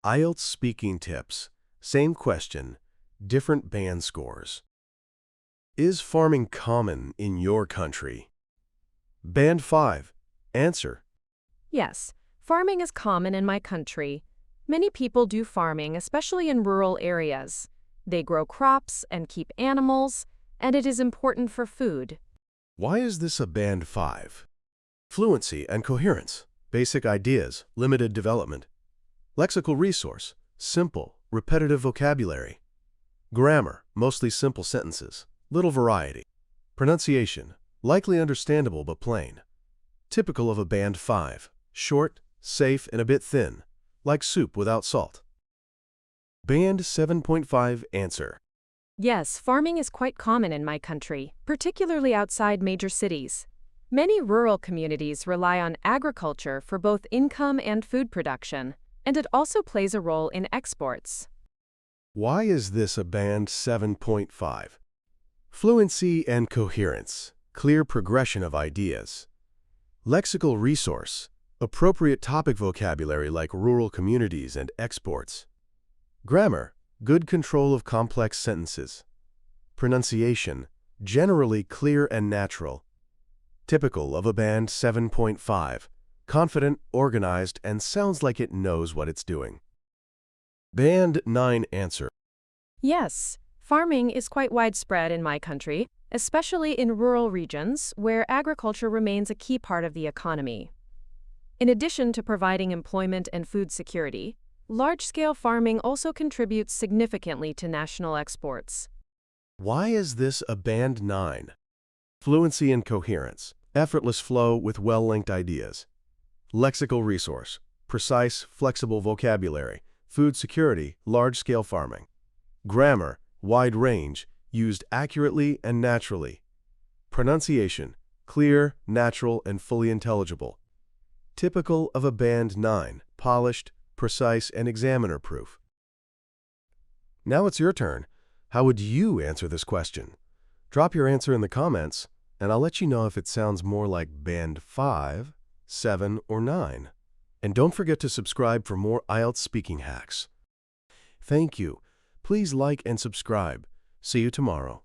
IELTS speaking tips. Same question, different band scores. Is farming common in your country? Band 5. Answer. Yes, farming is common in my country. Many people do farming, especially in rural areas. They grow crops and keep animals, and it is important for food. Why is this a Band 5? Fluency and coherence. Basic ideas, limited development. Lexical resource, simple, repetitive vocabulary. Grammar, mostly simple sentences, little variety. Pronunciation, likely understandable but plain. Typical of a Band 5, short, safe, and a bit thin, like soup without salt. Band 7.5 Answer. Yes, farming is quite common in my country, particularly outside major cities. Many rural communities rely on agriculture for both income and food production, and it also plays a role in exports. Why is this a Band 7.5? Fluency and coherence, clear progression of ideas. Lexical resource, appropriate topic vocabulary like rural communities and exports. Grammar, good control of complex sentences. Pronunciation, generally clear and natural. Typical of a Band 7.5, confident, organized, and sounds like it knows what it's doing. Band 9 Answer. Yes, farming is quite widespread in my country, especially in rural regions where agriculture remains a key part of the economy. In addition to providing employment and food security, large-scale farming also contributes significantly to national exports. Why is this a Band 9? Fluency and coherence, effortless flow with well-linked ideas. Lexical resource, precise, flexible vocabulary, food security, large-scale farming. Grammar, wide range, used accurately and naturally. Pronunciation, clear, natural, and fully intelligible. Typical of a Band 9, polished, precise, and examiner-proof. Now it's your turn. How would you answer this question? Drop your answer in the comments, and I'll let you know if it sounds more like Band 5, 7, or 9. And don't forget to subscribe for more IELTS speaking hacks. Thank you. Please like and subscribe. See you tomorrow.